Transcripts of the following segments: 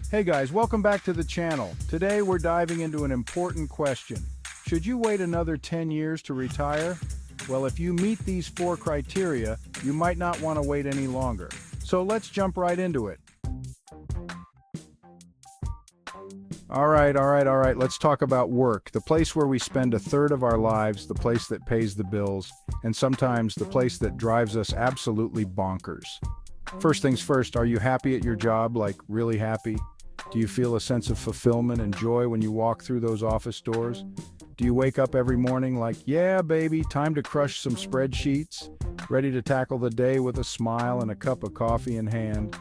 Hey guys, welcome back to the channel. Today we're diving into an important question. Should you wait another 10 years to retire? Well, if you meet these 4 criteria, you might not want to wait any longer. So let's jump right into it. All right. Let's talk about work. The place where we spend a third of our lives, the place that pays the bills, and sometimes the place that drives us absolutely bonkers. First things first, are you happy at your job, like really happy? Do you feel a sense of fulfillment and joy when you walk through those office doors? Do you wake up every morning like, yeah, baby, time to crush some spreadsheets, ready to tackle the day with a smile and a cup of coffee in hand?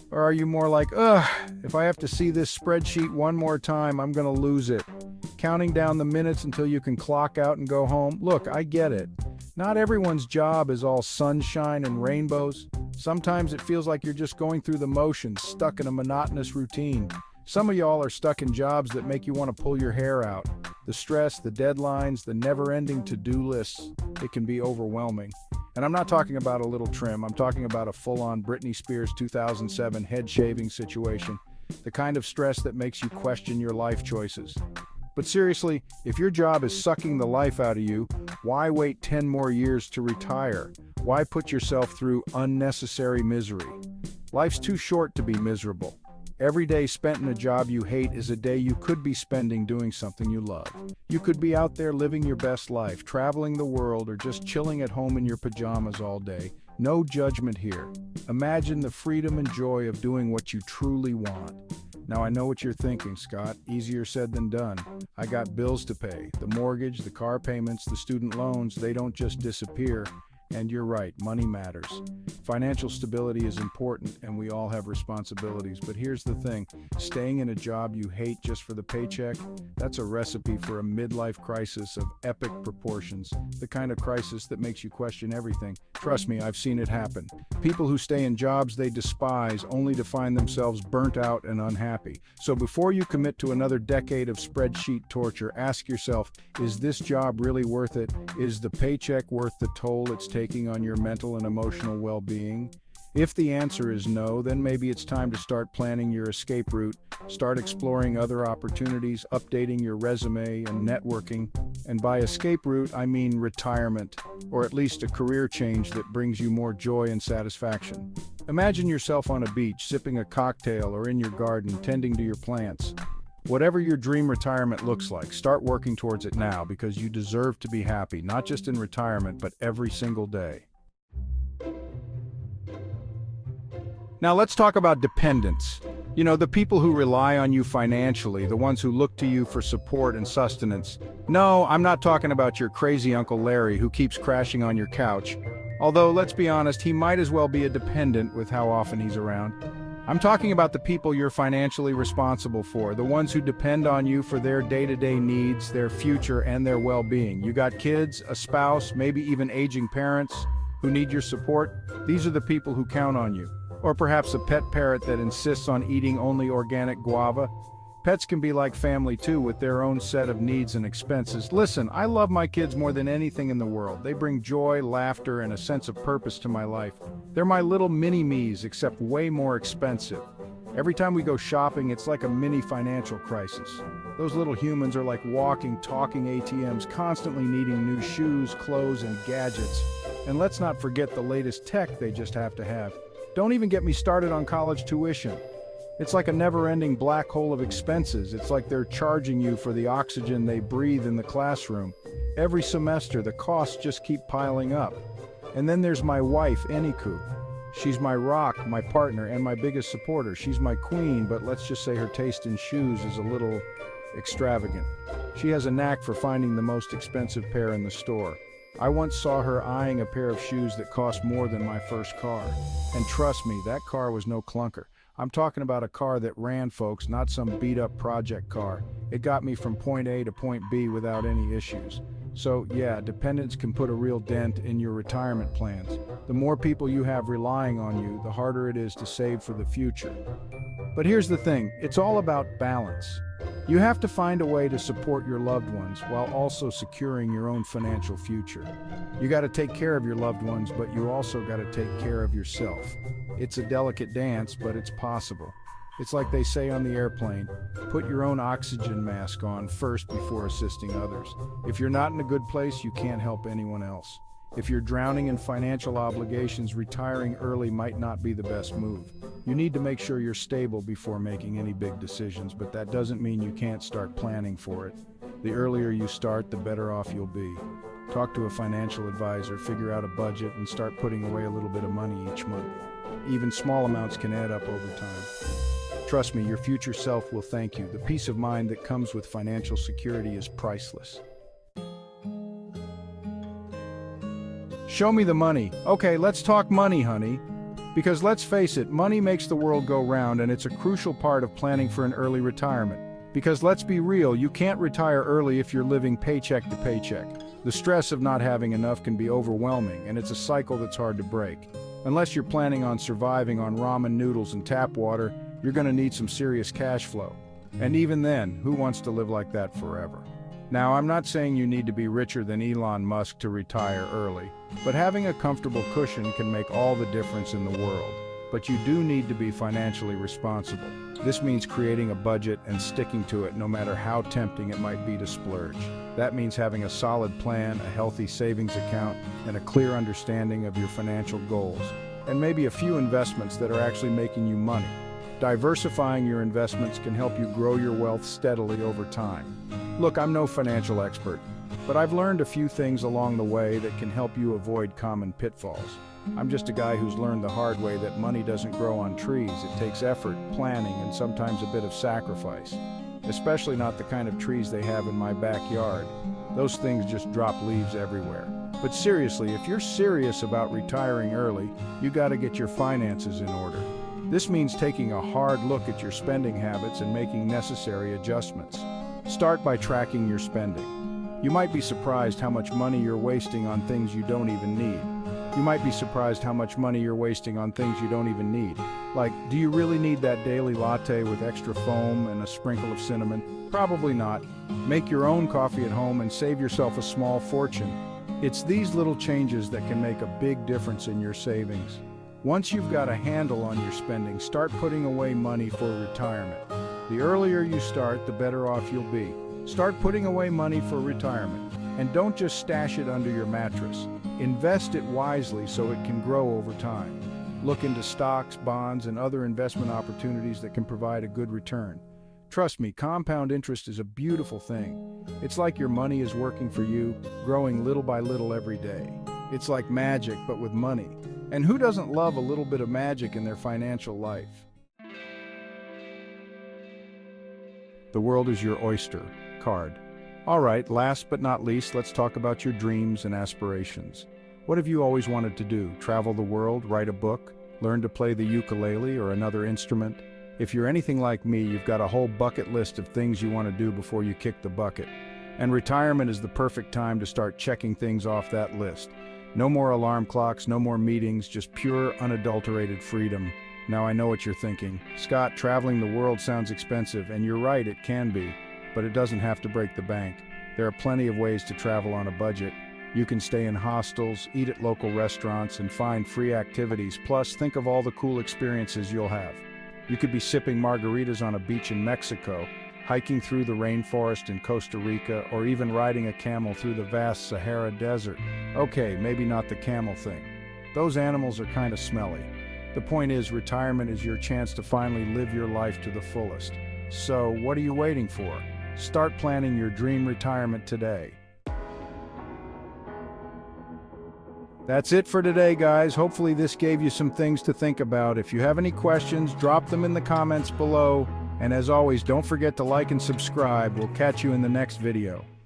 Or are you more like, ugh, if I have to see this spreadsheet one more time, I'm gonna lose it. Counting down the minutes until you can clock out and go home? Look, I get it. Not everyone's job is all sunshine and rainbows. Sometimes it feels like you're just going through the motions, stuck in a monotonous routine. Some of y'all are stuck in jobs that make you want to pull your hair out. The stress, the deadlines, the never-ending to-do lists, it can be overwhelming. And I'm not talking about a little trim, I'm talking about a full-on Britney Spears 2007 head-shaving situation, the kind of stress that makes you question your life choices. But seriously, if your job is sucking the life out of you, why wait 10 more years to retire? Why put yourself through unnecessary misery? Life's too short to be miserable. Every day spent in a job you hate is a day you could be spending doing something you love. You could be out there living your best life, traveling the world, or just chilling at home in your pajamas all day. No judgment here. Imagine the freedom and joy of doing what you truly want. Now I know what you're thinking, Scott. Easier said than done. I got bills to pay. The mortgage, the car payments, the student loans, they don't just disappear. And you're right, money matters. Financial stability is important, and we all have responsibilities. But here's the thing, staying in a job you hate just for the paycheck, that's a recipe for a midlife crisis of epic proportions, the kind of crisis that makes you question everything. Trust me, I've seen it happen. People who stay in jobs they despise only to find themselves burnt out and unhappy. So before you commit to another decade of spreadsheet torture, ask yourself, is this job really worth it? Is the paycheck worth the toll it's taking on your mental and emotional well-being? If the answer is no, then maybe it's time to start planning your escape route, start exploring other opportunities, updating your resume and networking. And by escape route, I mean retirement, or at least a career change that brings you more joy and satisfaction. Imagine yourself on a beach, sipping a cocktail, or in your garden, tending to your plants. Whatever your dream retirement looks like, start working towards it now because you deserve to be happy, not just in retirement, but every single day. Now let's talk about dependents. You know, the people who rely on you financially, the ones who look to you for support and sustenance. No, I'm not talking about your crazy Uncle Larry who keeps crashing on your couch. Although, let's be honest, he might as well be a dependent with how often he's around. I'm talking about the people you're financially responsible for, the ones who depend on you for their day-to-day needs, their future, and their well-being. You got kids, a spouse, maybe even aging parents who need your support. These are the people who count on you. Or perhaps a pet parrot that insists on eating only organic guava. Pets can be like family too, with their own set of needs and expenses. Listen, I love my kids more than anything in the world. They bring joy, laughter, and a sense of purpose to my life. They're my little mini-me's, except way more expensive. Every time we go shopping, it's like a mini financial crisis. Those little humans are like walking, talking ATMs, constantly needing new shoes, clothes, and gadgets. And let's not forget the latest tech they just have to have. Don't even get me started on college tuition. It's like a never-ending black hole of expenses. It's like they're charging you for the oxygen they breathe in the classroom. Every semester, the costs just keep piling up. And then there's my wife, Eniku. She's my rock, my partner, and my biggest supporter. She's my queen, but let's just say her taste in shoes is a little extravagant. She has a knack for finding the most expensive pair in the store. I once saw her eyeing a pair of shoes that cost more than my first car. And trust me, that car was no clunker. I'm talking about a car that ran, folks, not some beat-up project car. It got me from point A to point B without any issues. So yeah, dependence can put a real dent in your retirement plans. The more people you have relying on you, the harder it is to save for the future. But here's the thing, it's all about balance. You have to find a way to support your loved ones while also securing your own financial future. You got to take care of your loved ones, but you also got to take care of yourself. It's a delicate dance, but it's possible. It's like they say on the airplane, put your own oxygen mask on first before assisting others. If you're not in a good place, you can't help anyone else. If you're drowning in financial obligations, retiring early might not be the best move. You need to make sure you're stable before making any big decisions, but that doesn't mean you can't start planning for it. The earlier you start, the better off you'll be. Talk to a financial advisor, figure out a budget, and start putting away a little bit of money each month. Even small amounts can add up over time. Trust me, your future self will thank you. The peace of mind that comes with financial security is priceless. Show me the money. Okay, let's talk money, honey. Because let's face it, money makes the world go round, and it's a crucial part of planning for an early retirement. Because let's be real, you can't retire early if you're living paycheck to paycheck. The stress of not having enough can be overwhelming, and it's a cycle that's hard to break. Unless you're planning on surviving on ramen noodles and tap water, you're going to need some serious cash flow. And even then, who wants to live like that forever? Now, I'm not saying you need to be richer than Elon Musk to retire early, but having a comfortable cushion can make all the difference in the world. But you do need to be financially responsible. This means creating a budget and sticking to it no matter how tempting it might be to splurge. That means having a solid plan, a healthy savings account, and a clear understanding of your financial goals. And maybe a few investments that are actually making you money. Diversifying your investments can help you grow your wealth steadily over time. Look, I'm no financial expert, but I've learned a few things along the way that can help you avoid common pitfalls. I'm just a guy who's learned the hard way that money doesn't grow on trees. It takes effort, planning, and sometimes a bit of sacrifice. Especially not the kind of trees they have in my backyard. Those things just drop leaves everywhere. But seriously, if you're serious about retiring early, you gotta get your finances in order. This means taking a hard look at your spending habits and making necessary adjustments. Start by tracking your spending. You might be surprised how much money you're wasting on things you don't even need. You might be surprised how much money you're wasting on things you don't even need. Like, do you really need that daily latte with extra foam and a sprinkle of cinnamon? Probably not. Make your own coffee at home and save yourself a small fortune. It's these little changes that can make a big difference in your savings. Once you've got a handle on your spending, start putting away money for retirement. The earlier you start, the better off you'll be. Start putting away money for retirement. And don't just stash it under your mattress. Invest it wisely so it can grow over time. Look into stocks, bonds, and other investment opportunities that can provide a good return. Trust me, compound interest is a beautiful thing. It's like your money is working for you, growing little by little every day. It's like magic, but with money. And who doesn't love a little bit of magic in their financial life? The world is your oyster card. All right, last but not least, let's talk about your dreams and aspirations. What have you always wanted to do? Travel the world, write a book, learn to play the ukulele or another instrument? If you're anything like me, you've got a whole bucket list of things you want to do before you kick the bucket. And retirement is the perfect time to start checking things off that list. No more alarm clocks, no more meetings, just pure, unadulterated freedom. Now I know what you're thinking. Scott, traveling the world sounds expensive, and you're right, it can be. But it doesn't have to break the bank. There are plenty of ways to travel on a budget. You can stay in hostels, eat at local restaurants, and find free activities. Plus, think of all the cool experiences you'll have. You could be sipping margaritas on a beach in Mexico, hiking through the rainforest in Costa Rica, or even riding a camel through the vast Sahara Desert. Okay, maybe not the camel thing. Those animals are kind of smelly. The point is, retirement is your chance to finally live your life to the fullest. So, what are you waiting for? Start planning your dream retirement today. That's it for today, guys. Hopefully this gave you some things to think about. If you have any questions, drop them in the comments below. And as always, don't forget to like and subscribe. We'll catch you in the next video.